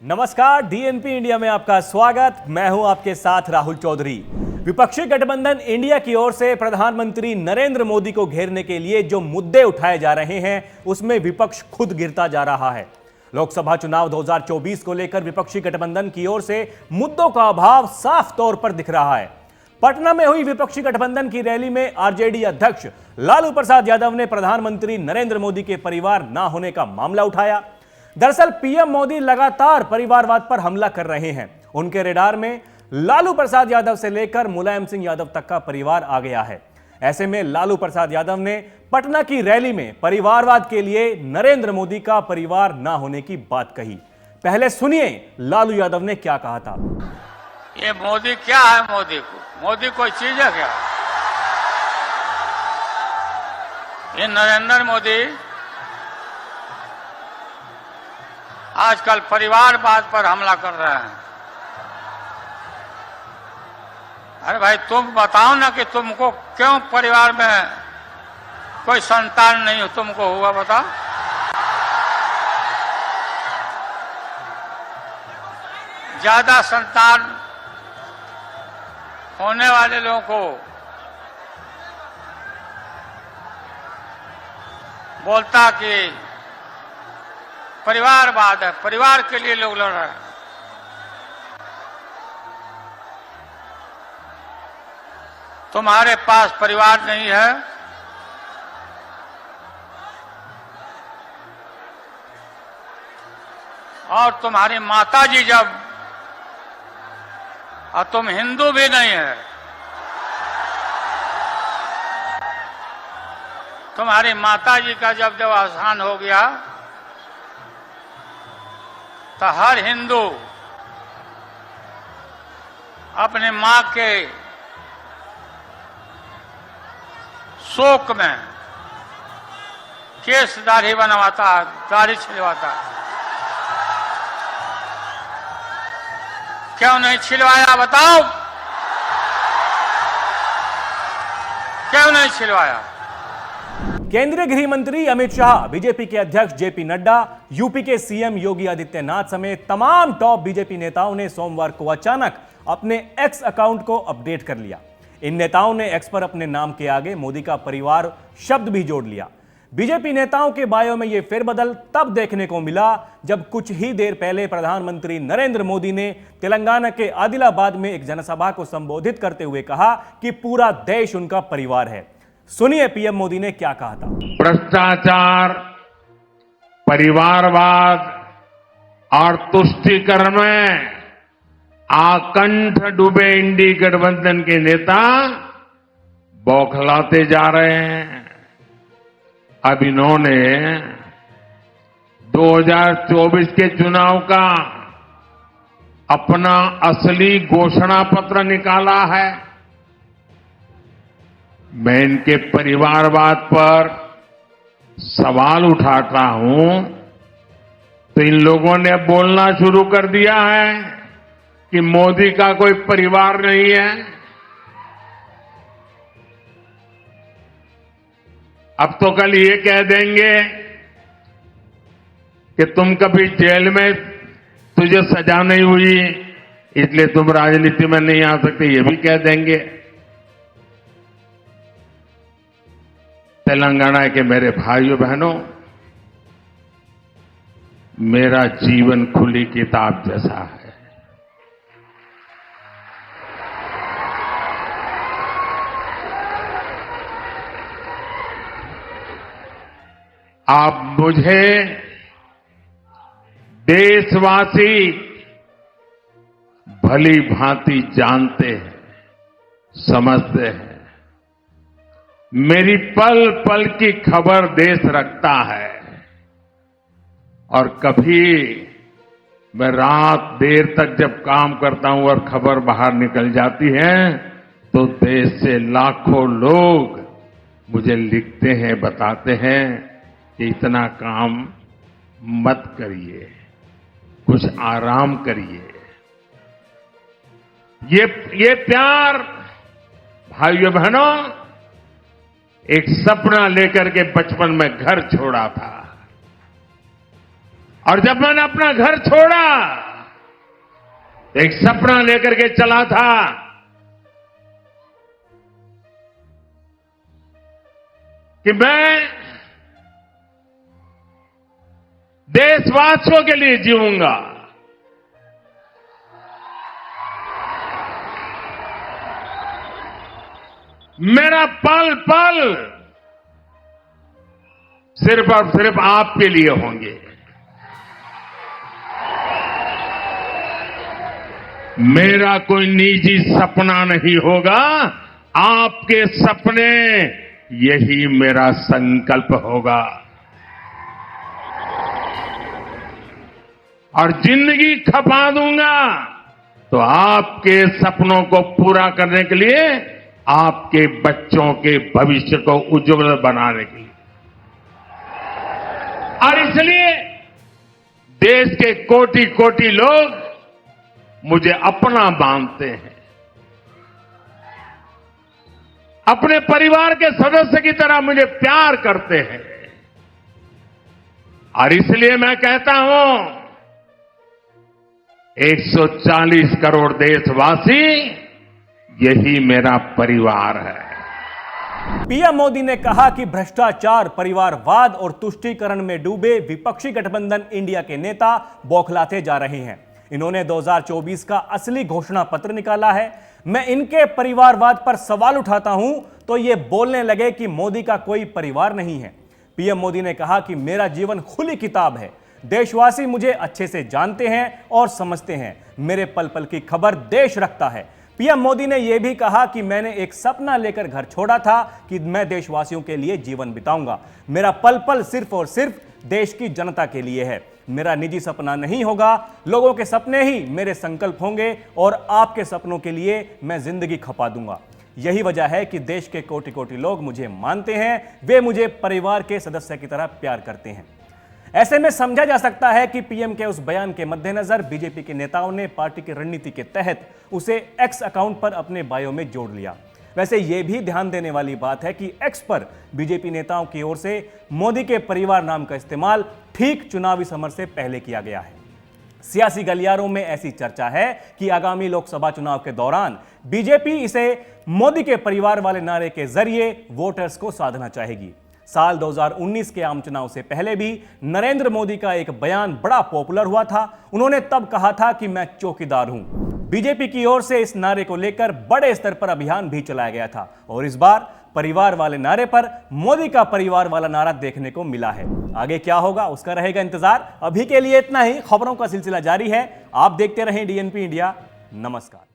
नमस्कार, DNP India में आपका स्वागत। मैं हूं आपके साथ राहुल चौधरी। विपक्षी गठबंधन इंडिया की ओर से प्रधानमंत्री नरेंद्र मोदी को घेरने के लिए जो मुद्दे उठाए जा रहे हैं, उसमें विपक्ष खुद गिरता जा रहा है। लोकसभा चुनाव 2024 को लेकर विपक्षी गठबंधन की ओर से मुद्दों का अभाव साफ तौर पर दिख रहा है। पटना में हुई विपक्षी गठबंधन की रैली में आरजेडी अध्यक्ष लालू प्रसाद यादव ने प्रधानमंत्री नरेंद्र मोदी के परिवार ना होने का मामला उठाया। दरअसल पीएम मोदी लगातार परिवारवाद पर हमला कर रहे हैं। उनके रेडार में लालू प्रसाद यादव से लेकर मुलायम सिंह यादव तक का परिवार आ गया है। ऐसे में लालू प्रसाद यादव ने पटना की रैली में परिवारवाद के लिए नरेंद्र मोदी का परिवार ना होने की बात कही। पहले सुनिए लालू यादव ने क्या कहा था। ये मोदी क्या है? मोदी कोई चीज है क्या? ये नरेंद्र मोदी आजकल परिवारवाद पर हमला कर रहे हैं। अरे भाई, तुम बताओ ना कि तुमको क्यों परिवार में कोई संतान नहीं तुमको हुआ, बताओ। ज्यादा संतान होने वाले लोगों को बोलता कि परिवारवाद है, परिवार के लिए लोग लड़ रहे हैं। तुम्हारे पास परिवार नहीं है, और तुम्हारी माताजी जब, और तुम हिंदू भी नहीं है, तुम्हारी माताजी का जब अवसान हो गया तो हर हिंदू अपने मां के शोक में केस दाढ़ी बनवाता है, दाढ़ी छिलवाता है। क्यों नहीं छिलवाया, बताओ? क्यों नहीं छिलवाया? केंद्रीय गृह मंत्री अमित शाह, बीजेपी के अध्यक्ष जेपी नड्डा, यूपी के सीएम योगी आदित्यनाथ समेत तमाम टॉप बीजेपी नेताओं ने सोमवार को अचानक अपने एक्स अकाउंट को अपडेट कर लिया। इन नेताओं ने एक्स पर अपने नाम के आगे मोदी का परिवार शब्द भी जोड़ लिया। बीजेपी नेताओं के बायो में यह फेरबदल तब देखने को मिला जब कुछ ही देर पहले प्रधानमंत्री नरेंद्र मोदी ने तेलंगाना के आदिलाबाद में एक जनसभा को संबोधित करते हुए कहा कि पूरा देश उनका परिवार है। सुनिए पीएम मोदी ने क्या कहा था। भ्रष्टाचार, परिवारवाद और तुष्टीकरण में आकंठ डूबे इंडी गठबंधन के नेता बौखलाते जा रहे हैं। अब इन्होंने 2024 के चुनाव का अपना असली घोषणा पत्र निकाला है। मैं इनके परिवारवाद पर सवाल उठाता हूं तो इन लोगों ने बोलना शुरू कर दिया है कि मोदी का कोई परिवार नहीं है। अब तो कल ये कह देंगे कि तुम कभी जेल में तुझे सजा नहीं हुई इसलिए तुम राजनीति में नहीं आ सकते, ये भी कह देंगे। तेलंगाना के मेरे भाइयों बहनों, मेरा जीवन खुली किताब जैसा है। आप मुझे देशवासी भली भांति जानते हैं, समझते हैं। मेरी पल पल की खबर देश रखता है, और कभी मैं रात देर तक जब काम करता हूं और खबर बाहर निकल जाती है तो देश से लाखों लोग मुझे लिखते हैं, बताते हैं कि इतना काम मत करिए, कुछ आराम करिए। ये प्यार भाइयों बहनों, एक सपना लेकर के बचपन में घर छोड़ा था, और जब मैंने अपना घर छोड़ा एक सपना लेकर के चला था कि मैं देशवासियों के लिए जीऊंगा। मेरा पल पल सिर्फ और सिर्फ आपके लिए होंगे। मेरा कोई निजी सपना नहीं होगा, आपके सपने, यही मेरा संकल्प होगा। और जिंदगी खपा दूंगा तो आपके सपनों को पूरा करने के लिए, आपके बच्चों के भविष्य को उज्जवल बनाने के लिए। और इसलिए देश के कोटि कोटि लोग मुझे अपना मानते हैं, अपने परिवार के सदस्य की तरह मुझे प्यार करते हैं। और इसलिए मैं कहता हूं, 140 करोड़ देशवासी, यही मेरा परिवार है। पीएम मोदी ने कहा कि भ्रष्टाचार, परिवारवाद और तुष्टीकरण में डूबे विपक्षी गठबंधन इंडिया के नेता बौखलाते जा रहे हैं। इन्होंने 2024 का असली घोषणा पत्र निकाला है। मैं इनके परिवारवाद पर सवाल उठाता हूं तो ये बोलने लगे कि मोदी का कोई परिवार नहीं है। पीएम मोदी ने कहा कि मेरा जीवन खुली किताब है, देशवासी मुझे अच्छे से जानते हैं और समझते हैं, मेरे पल पल की खबर देश रखता है। पीएम मोदी ने यह भी कहा कि मैंने एक सपना लेकर घर छोड़ा था कि मैं देशवासियों के लिए जीवन बिताऊंगा। मेरा पल पल सिर्फ और सिर्फ देश की जनता के लिए है। मेरा निजी सपना नहीं होगा, लोगों के सपने ही मेरे संकल्प होंगे और आपके सपनों के लिए मैं जिंदगी खपा दूंगा। यही वजह है कि देश के कोटि कोटि लोग मुझे मानते हैं, वे मुझे परिवार के सदस्य की तरह प्यार करते हैं। ऐसे में समझा जा सकता है कि पीएम के उस बयान के मद्देनजर बीजेपी के नेताओं ने पार्टी की रणनीति के तहत उसे एक्स अकाउंट पर अपने बायो में जोड़ लिया। वैसे यह भी ध्यान देने वाली बात है कि एक्स पर बीजेपी नेताओं की ओर से मोदी के परिवार नाम का इस्तेमाल ठीक चुनावी समर से पहले किया गया है। सियासी गलियारों में ऐसी चर्चा है कि आगामी लोकसभा चुनाव के दौरान बीजेपी इसे मोदी के परिवार वाले नारे के जरिए वोटर्स को साधना चाहेगी। साल 2019 के आम चुनाव से पहले भी नरेंद्र मोदी का एक बयान बड़ा पॉपुलर हुआ था। उन्होंने तब कहा था कि मैं चौकीदार हूं। बीजेपी की ओर से इस नारे को लेकर बड़े स्तर पर अभियान भी चलाया गया था और इस बार परिवार वाले नारे पर मोदी का परिवार वाला नारा देखने को मिला है। आगे क्या होगा उसका रहेगा इंतजार। अभी के लिए इतना ही। खबरों का सिलसिला जारी है। आप देखते रहें डीएनपी इंडिया। नमस्कार।